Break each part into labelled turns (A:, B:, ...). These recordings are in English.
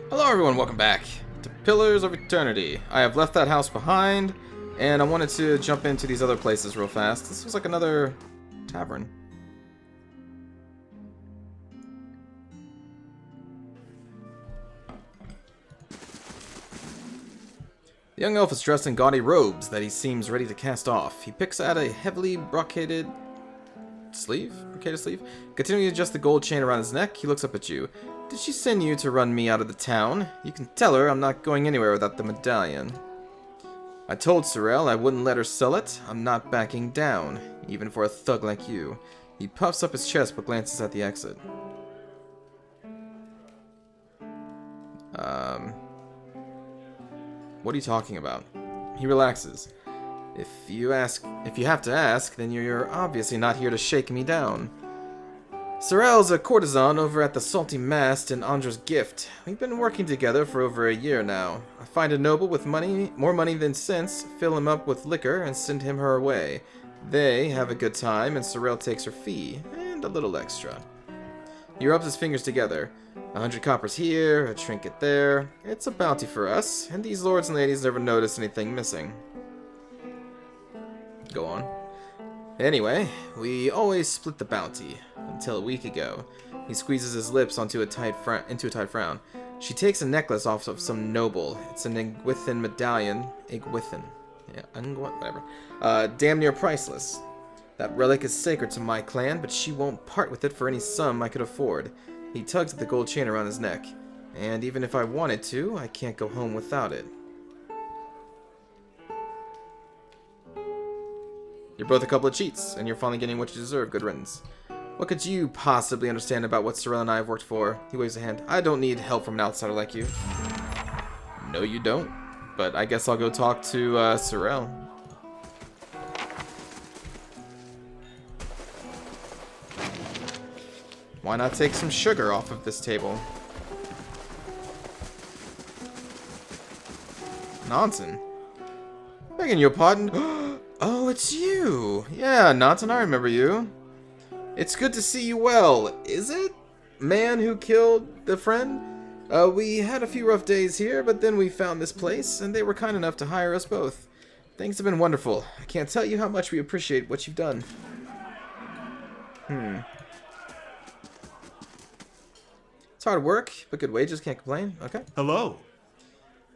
A: Hello everyone, welcome back to Pillars of Eternity. I have left that house behind, and I wanted to jump into these other places real fast. This was like another tavern. The young elf is dressed in gaudy robes that he seems ready to cast off. He picks at a heavily brocaded sleeve? Continuing to adjust the gold chain around his neck, he looks up at you. Did she send you to run me out of the town? You can tell her I'm not going anywhere without the medallion. I told Sorel I wouldn't let her sell it. I'm not backing down, even for a thug like you. He puffs up his chest but glances at the exit. What are you talking about? He relaxes. If you have to ask, then you're obviously not here to shake me down. Sorel's a courtesan over at the Salty Mast in Andra's Gift. We've been working together for over a year now. I find a noble with money, more money than sense, fill him up with liquor, and send him her way. They have a good time, and Sorel takes her fee, and a little extra. He rubs his fingers together. 100 coppers here, a trinket there. It's a bounty for us, and these lords and ladies never notice anything missing. Go on. Anyway, we always split the bounty, until a week ago. He squeezes his lips into a tight frown. She takes a necklace off of some noble. It's an Igwithan medallion. Igwithan. Yeah, whatever. Damn near priceless. That relic is sacred to my clan, but she won't part with it for any sum I could afford. He tugs at the gold chain around his neck. And even if I wanted to, I can't go home without it. You're both a couple of cheats, and you're finally getting what you deserve. Good riddance. What could you possibly understand about what Sorel and I have worked for? He waves a hand. I don't need help from an outsider like you. No, you don't. But I guess I'll go talk to Sorel. Why not take some sugar off of this table? Nonsense. Begging your pardon. Oh, it's you. Yeah, Nonsen, I remember you. It's good to see you well. Is it? Man who killed the friend? We had a few rough days here, but then we found this place, and they were kind enough to hire us both. Things have been wonderful. I can't tell you how much we appreciate what you've done. It's hard work, but good wages, can't complain. Okay.
B: Hello.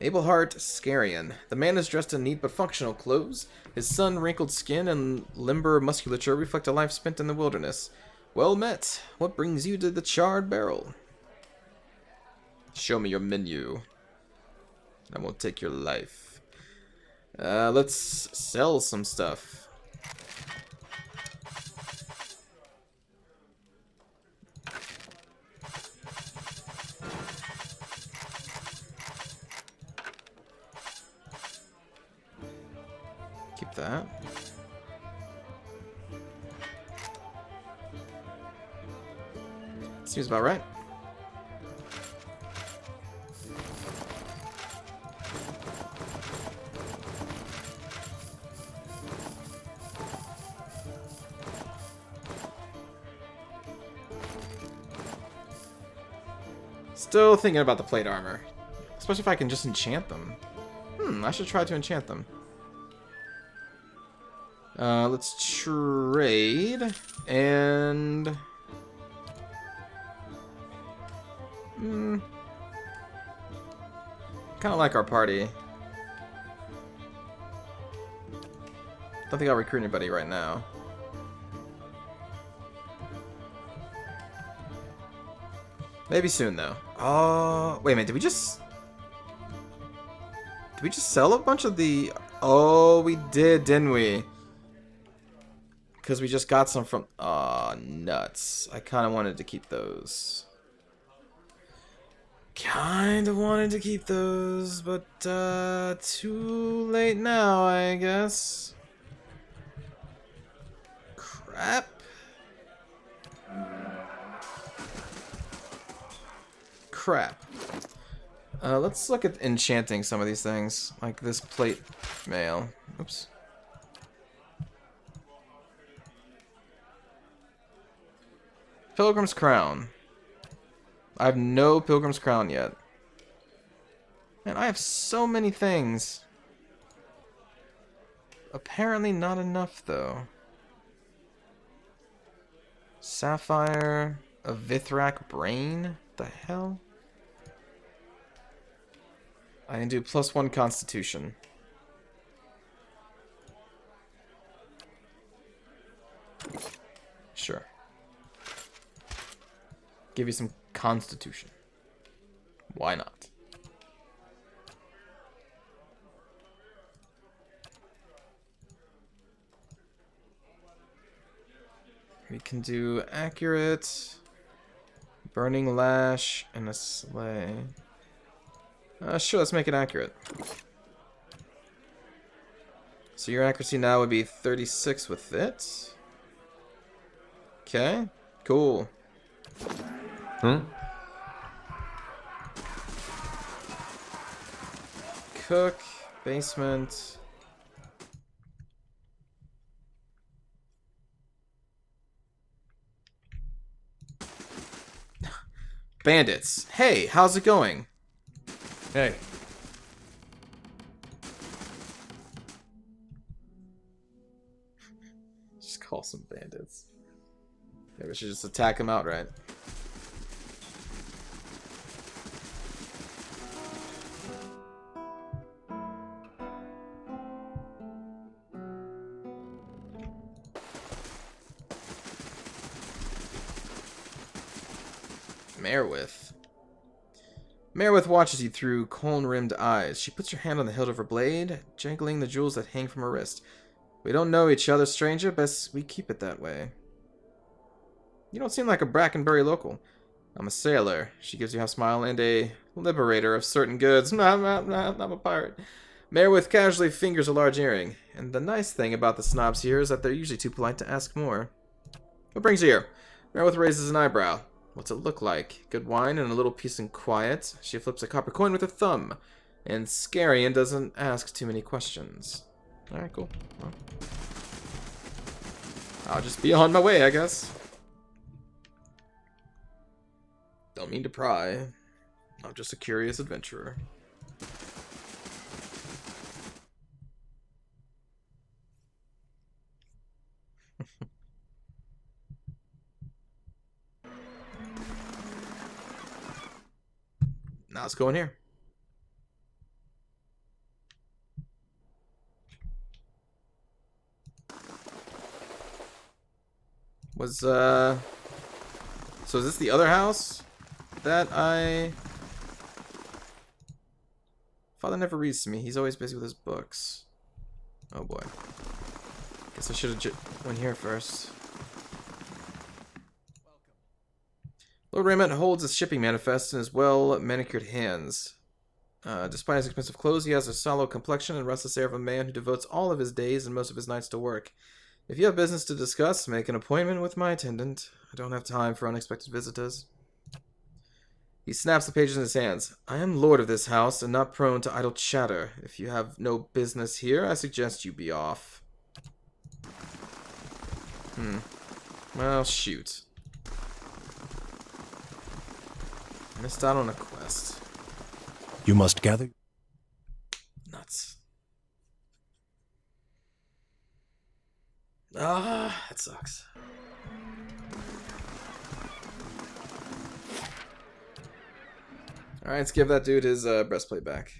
A: Abelhart Scarian. The man is dressed in neat but functional clothes. His sun-wrinkled skin and limber musculature reflect a life spent in the wilderness. Well met. What brings you to the Charred Barrel? Show me your menu. I won't take your life. Let's sell some stuff. Keep that. Seems about right. Still thinking about the plate armor. Especially if I can just enchant them. I should try to enchant them. Let's trade, and kind of like our party. Don't think I'll recruit anybody right now. Maybe soon though. Oh, wait a minute, did we just sell a bunch of the... Oh, we did, didn't we? Because we just got some from... Aw, nuts. I kind of wanted to keep those. But, too late now, I guess. Crap. Let's look at enchanting some of these things. Like this plate mail. Oops. Pilgrim's Crown. I have no Pilgrim's Crown yet. Man, I have so many things. Apparently not enough, though. Sapphire, a Vithrak brain? The hell? I can do +1 Constitution. Sure. Give you some Constitution. Why not? We can do accurate, burning lash, and a slay. Sure, let's make it accurate. So your accuracy now would be 36 with it. Okay, cool. Cook, basement. Bandits. Hey, how's it going?
B: Hey.
A: Just call some bandits. Maybe we should just attack them outright. Merwith watches you through cone-rimmed eyes. She puts her hand on the hilt of her blade, jangling the jewels that hang from her wrist. We don't know each other, stranger. Best we keep it that way. You don't seem like a Brackenbury local. I'm a sailor. She gives you a half smile, and a liberator of certain goods. I'm a pirate. Merwith casually fingers a large earring. And the nice thing about the snobs here is that they're usually too polite to ask more. What brings you here? Merwith raises an eyebrow. What's it look like? Good wine and a little peace and quiet. She flips a copper coin with her thumb. And Scarian doesn't ask too many questions. Alright, cool. Well, I'll just be on my way, I guess. Don't mean to pry. I'm just a curious adventurer. Now let's go in here. So is this the other house that Father never reads to me. He's always busy with his books. Oh boy. Guess I should have went here first. Lord Raymond holds his shipping manifest in his well-manicured hands. Despite his expensive clothes, he has a sallow complexion and restless air of a man who devotes all of his days and most of his nights to work. If you have business to discuss, make an appointment with my attendant. I don't have time for unexpected visitors. He snaps the pages in his hands. I am lord of this house and not prone to idle chatter. If you have no business here, I suggest you be off. Well, shoot. Missed out on a quest.
B: You must gather.
A: Nuts. Ah, that sucks. Alright, let's give that dude his breastplate back.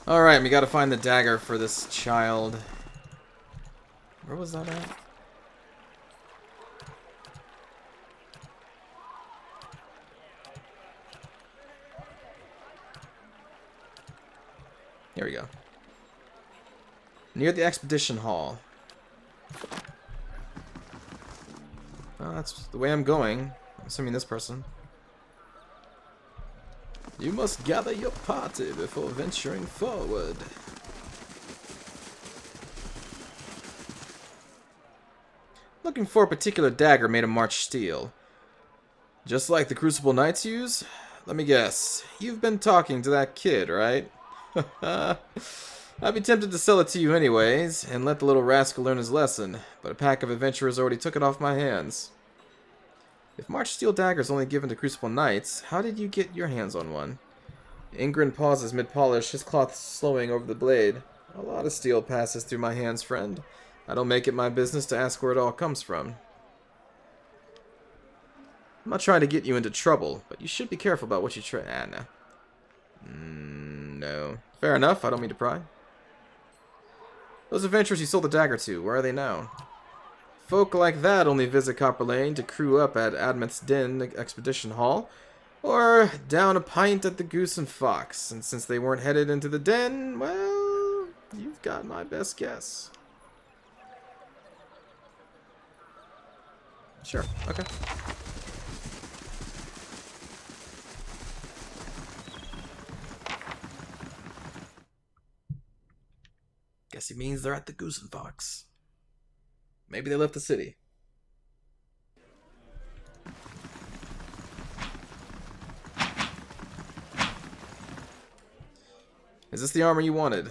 A: Alright, we gotta find the dagger for this child. Where was that at? Here we go. Near the expedition hall. Well, that's the way I'm going. I'm assuming this person. You must gather your party before venturing forward. Looking for a particular dagger made of March steel. Just like the Crucible Knights use? Let me guess. You've been talking to that kid, right? I'd be tempted to sell it to you anyways, and let the little rascal learn his lesson, but a pack of adventurers already took it off my hands. If March steel dagger is only given to Crucible Knights, how did you get your hands on one? Ingrid pauses mid-polish, his cloth slowing over the blade. A lot of steel passes through my hands, friend. I don't make it my business to ask where it all comes from. I'm not trying to get you into trouble, but you should be careful about what you try. No. Fair enough, I don't mean to pry. Those adventurers you sold the dagger to, where are they now? Folk like that only visit Copper Lane to crew up at Admeth's Den Expedition Hall, or down a pint at the Goose and Fox. And since they weren't headed into the den, well, you've got my best guess. Sure, okay. Guess he means they're at the Goose and Fox. Maybe they left the city. Is this the armor you wanted?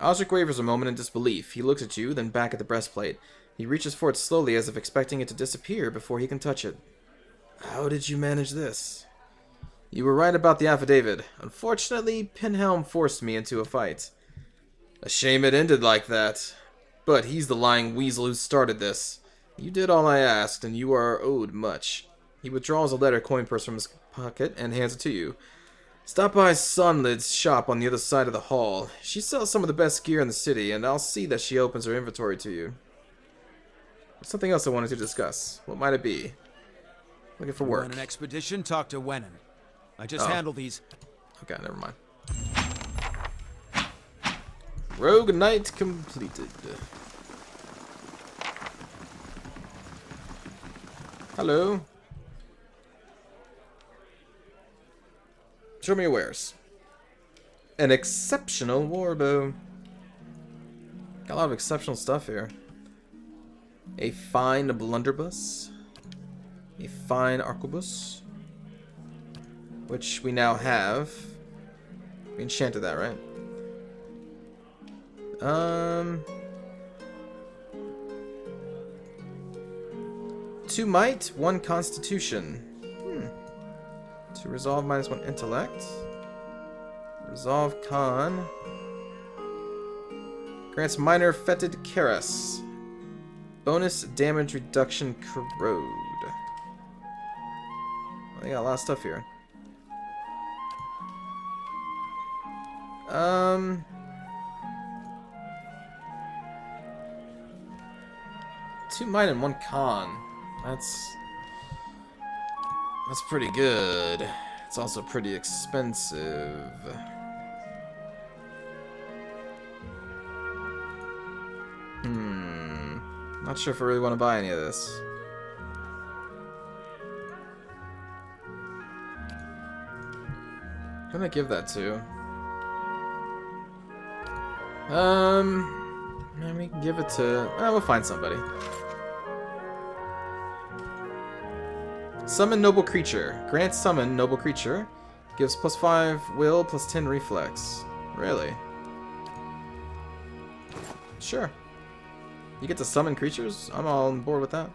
A: Osric wavers a moment in disbelief. He looks at you, then back at the breastplate. He reaches for it slowly as if expecting it to disappear before he can touch it. How did you manage this? You were right about the affidavit. Unfortunately, Pinhelm forced me into a fight. A shame it ended like that. But he's the lying weasel who started this. You did all I asked, and you are owed much. He withdraws a letter coin purse from his pocket and hands it to you. Stop by Sonlid's shop on the other side of the hall. She sells some of the best gear in the city, and I'll see that she opens her inventory to you. There's something else I wanted to discuss. What might it be? Looking for work.
C: On an expedition, talk to Wennon. I just handle these.
A: Okay, never mind. Rogue Knight completed. Hello. Show me your wares. An exceptional warbow. Got a lot of exceptional stuff here. A fine blunderbuss. A fine arquebus. Which we now have. We enchanted that, right? 2 might, 1 constitution. 2 resolve minus 1 intellect. Resolve con. Grants minor fetid caress. Bonus damage reduction corrode. Well, they got a lot of stuff here. 2 might and 1 con. That's pretty good. It's also pretty expensive. Not sure if I really want to buy any of this. Who can I give that to? Maybe we can give it to... we'll find somebody. Summon Noble Creature. Grant Summon Noble Creature. Gives +5 will, +10 reflex. Really? Sure. You get to summon creatures? I'm all on board with that.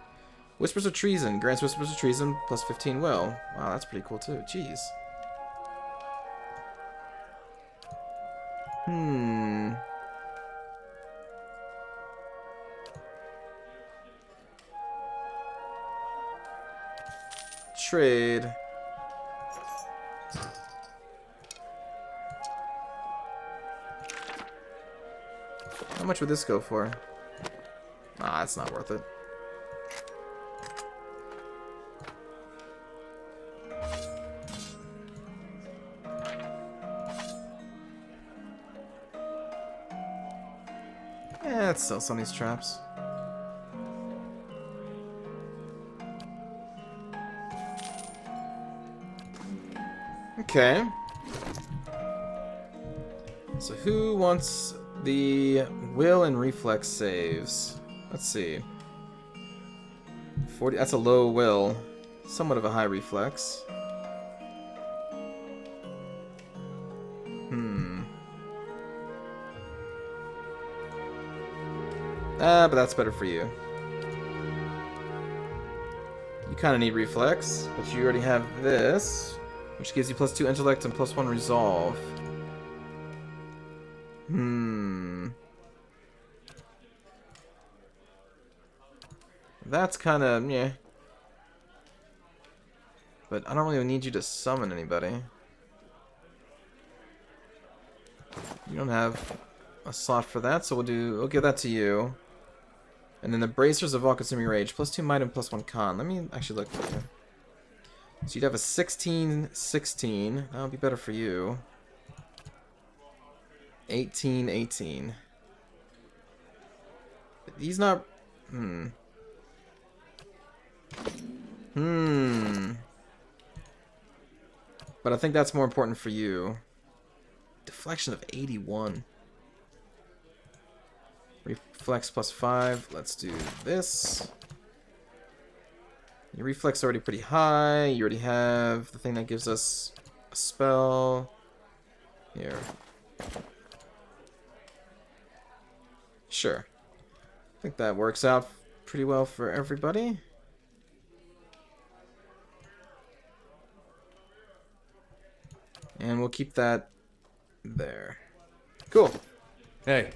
A: Whispers of Treason. Grants Whispers of Treason, +15 will. Wow, that's pretty cool too. Jeez. Trade. How much would this go for? Ah, that's not worth it. Yeah, let's sell some of these traps. Okay. So who wants the will and reflex saves? Let's see. 40. That's a low will. Somewhat of a high reflex. But that's better for you. You kind of need reflex, but you already have this, which gives you +2 intellect and +1 resolve. That's kind of, yeah. But I don't really need you to summon anybody. You don't have a slot for that, so we'll give that to you. And then the bracers of all-consuming rage, +2 might and +1 con. Let me actually look for you. So you'd have a 16-16. That would be better for you. 18-18. But he's not. But I think that's more important for you. Deflection of 81. Reflex +5. Let's do this. Your reflex is already pretty high. You already have the thing that gives us a spell. Here. Sure. I think that works out pretty well for everybody. And we'll keep that there. Cool.
B: Hey.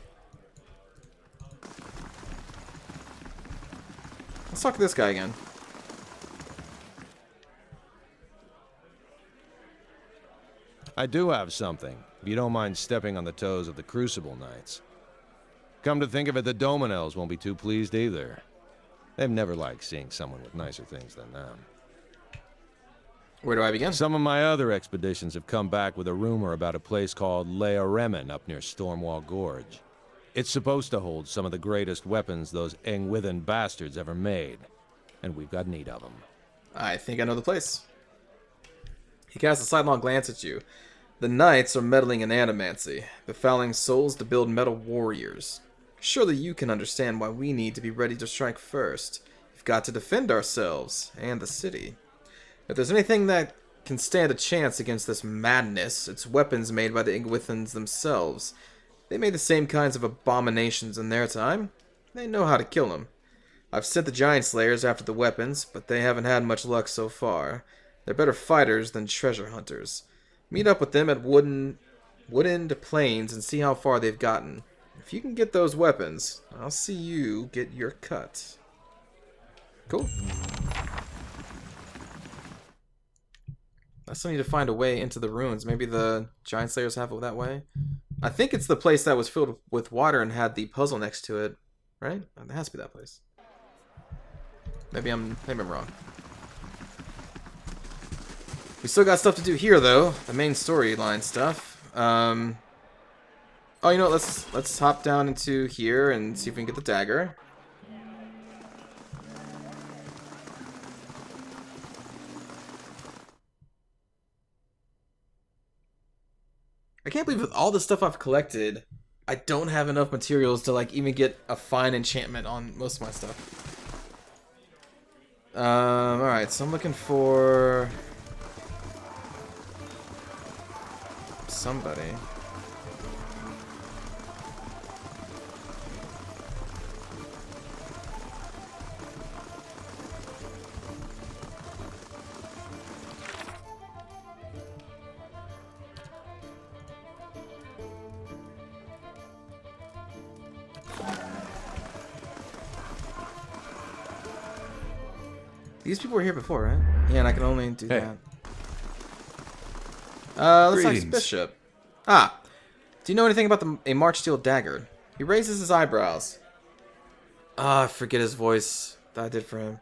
A: Let's talk to this guy again.
D: I do have something, if you don't mind stepping on the toes of the Crucible Knights. Come to think of it, the Dominels won't be too pleased either. They've never liked seeing someone with nicer things than them.
A: Where do I begin?
D: Some of my other expeditions have come back with a rumor about a place called Leia Remen up near Stormwall Gorge. It's supposed to hold some of the greatest weapons those Engwithan bastards ever made, and we've got need of them.
A: I think I know the place. He casts a sidelong glance at you. The knights are meddling in animancy, befouling souls to build metal warriors. Surely you can understand why we need to be ready to strike first. We've got to defend ourselves and the city. If there's anything that can stand a chance against this madness, it's weapons made by the Engwithans themselves. They made the same kinds of abominations in their time. They know how to kill them. I've sent the Giant Slayers after the weapons, but they haven't had much luck so far. They're better fighters than treasure hunters. Meet up with them at Woodend Plains and see how far they've gotten. If you can get those weapons, I'll see you get your cut. Cool. I still need to find a way into the ruins. Maybe the Giant Slayers have it that way. I think it's the place that was filled with water and had the puzzle next to it, right? It has to be that place. Maybe I'm wrong. We still got stuff to do here, though. The main storyline stuff. Oh, you know what? Let's hop down into here and see if we can get the dagger. I can't believe with all the stuff I've collected, I don't have enough materials to like even get a fine enchantment on most of my stuff. Alright, so I'm looking for somebody. These people were here before, right? Yeah, and I can only do that. Let's talk to Bishop. Ah, do you know anything about a March Steel dagger? He raises his eyebrows. Ah, I forget his voice that I did for him.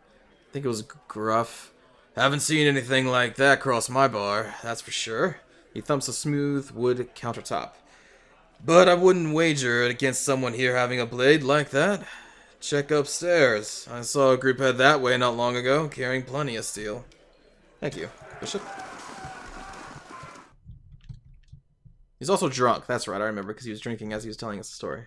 A: I think it was gruff. Haven't seen anything like that cross my bar, that's for sure. He thumps a smooth wood countertop. But I wouldn't wager against someone here having a blade like that. Check upstairs. I saw a group head that way not long ago, carrying plenty of steel. Thank you, Bishop. He's also drunk. That's right, I remember, because he was drinking as he was telling us the story.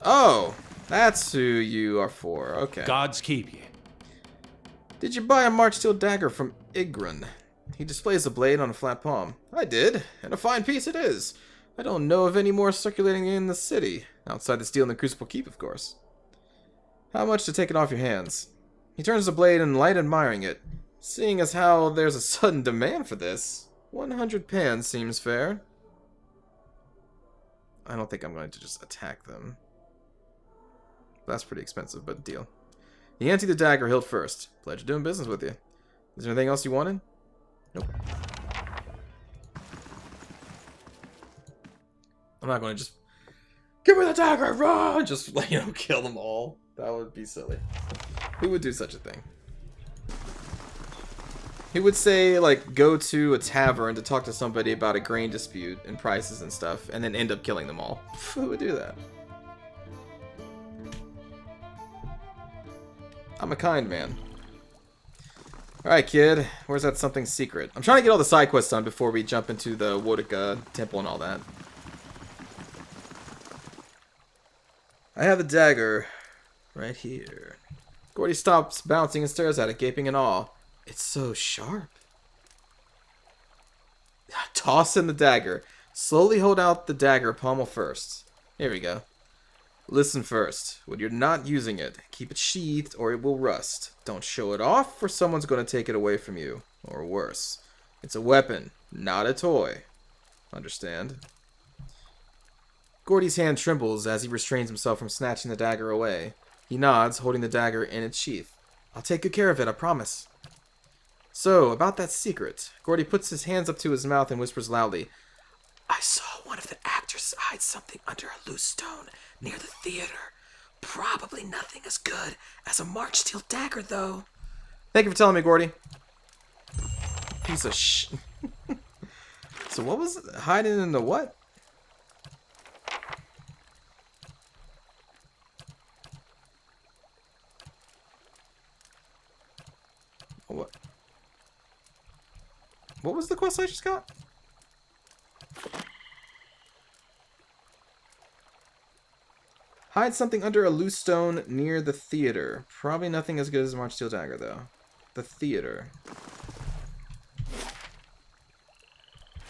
A: Oh, that's who you are for. Okay.
B: Gods keep you.
A: Did you buy a March Steel dagger from Igrun? He displays the blade on a flat palm. I did, and a fine piece it is. I don't know of any more circulating in the city. Outside the steel and the crucible keep, of course. How much to take it off your hands? He turns the blade and light admiring it. Seeing as how there's a sudden demand for this, 100 pans seems fair. I don't think I'm going to just attack them. That's pretty expensive, but deal. He emptied the dagger hilt first. Pleasure doing business with you. Is there anything else you wanted? Nope. I'm not going to just... Give me the dagger! Run! Just, you know, kill them all. That would be silly. Who would do such a thing? He would say, like, go to a tavern to talk to somebody about a grain dispute and prices and stuff, and then end up killing them all. Who would do that? I'm a kind man. Alright, kid. Where's that something secret? I'm trying to get all the side quests done before we jump into the Wodika temple and all that. I have the dagger right here. Gordy stops bouncing and stares at it, gaping in awe. It's so sharp. Toss in the dagger. Slowly hold out the dagger pommel first. Here we go. Listen first. When you're not using it, keep it sheathed or it will rust. Don't show it off or someone's going to take it away from you. Or worse. It's a weapon, not a toy. Understand? Gordy's hand trembles as he restrains himself from snatching the dagger away. He nods, holding the dagger in its sheath. I'll take good care of it, I promise. So, about that secret. Gordy puts his hands up to his mouth and whispers loudly. I saw one of the actors hide something under a loose stone near the theater. Probably nothing as good as a march steel dagger, though. Thank you for telling me, Gordy. Piece of So what was it? Hiding in the what? What was the quest I just got? Hide something under a loose stone near the theater. Probably nothing as good as a March Steel Dagger, though. The theater.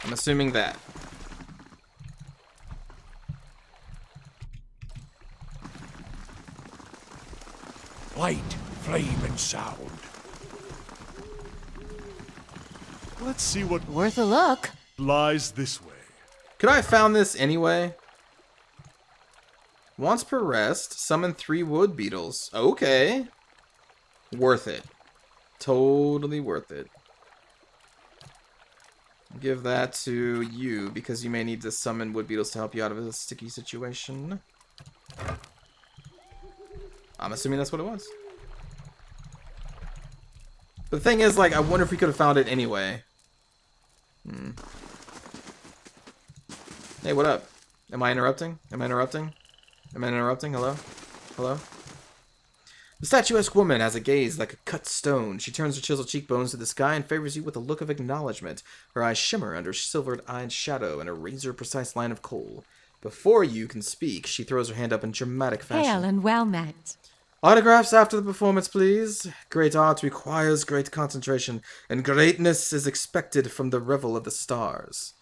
A: I'm assuming that.
B: Light, flame, and sound.
E: Let's see what
F: Worth a look.
E: lies this way.
A: Could I have found this anyway? Once per rest, summon 3 wood beetles. Okay. Worth it. Totally worth it. Give that to you, because you may need to summon wood beetles to help you out of a sticky situation. I'm assuming that's what it was. But the thing is, like, I wonder if we could have found it anyway. Hey, what up? Am I interrupting? Am I interrupting? Am I interrupting? Hello? Hello? The statuesque woman has a gaze like a cut stone. She turns her chiseled cheekbones to the sky and favors you with a look of acknowledgement. Her eyes shimmer under silvered-eyed shadow and a razor-precise line of kohl. Before you can speak, she throws her hand up in dramatic fashion.
F: Hail and well met.
A: Autographs after the performance, please. Great art requires great concentration, and greatness is expected from the revel of the stars.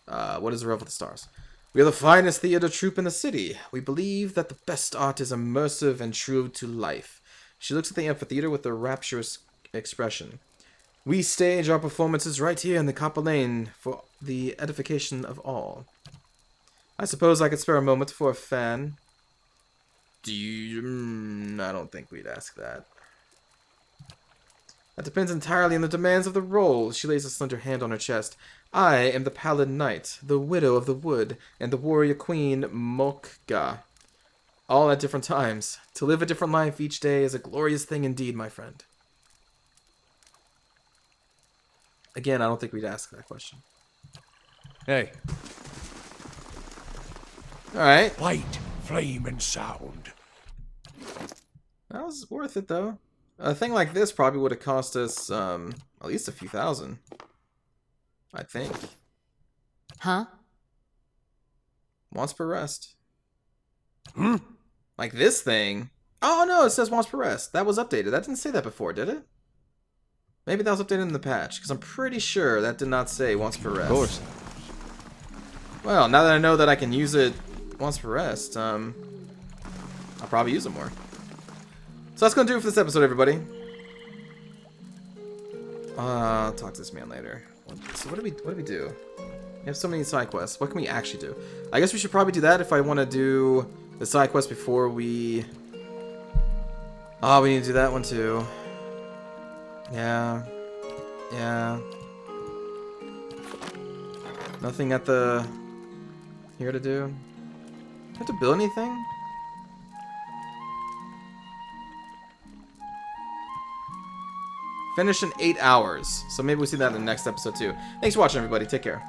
A: What is the revel of the stars? We are the finest theater troupe in the city. We believe that the best art is immersive and true to life. She looks at the amphitheater with a rapturous expression. We stage our performances right here in the Copper Lane for the edification of all. I suppose I could spare a moment for a fan. Do you... I don't think we'd ask that. That depends entirely on the demands of the role. She lays a slender hand on her chest. I am the Pallid Knight, the Widow of the Wood, and the Warrior Queen Mokga. All at different times. To live a different life each day is a glorious thing indeed, my friend. Again, I don't think we'd ask that question.
B: Hey.
A: Alright.
B: Light, flame, and sound.
A: That was worth it, though. A thing like this probably would have cost us, at least a few thousand. I think.
F: Huh?
A: Once per rest. Like this thing. Oh, no, it says once per rest. That was updated. That didn't say that before, did it? Maybe that was updated in the patch, because I'm pretty sure that did not say once per rest.
D: Of course.
A: Well, now that I know that I can use it once per rest, I'll probably use it more. So that's gonna do it for this episode, everybody. I'll talk to this man later. So what do we do? We have so many side quests. What can we actually do? I guess we should probably do that if I want to do the side quest before we... Oh, we need to do that one too. Yeah. Yeah. Nothing at the... here to do? Do I have to build anything? Finish in 8 hours. So maybe we'll see that in the next episode too. Thanks for watching, everybody. Take care.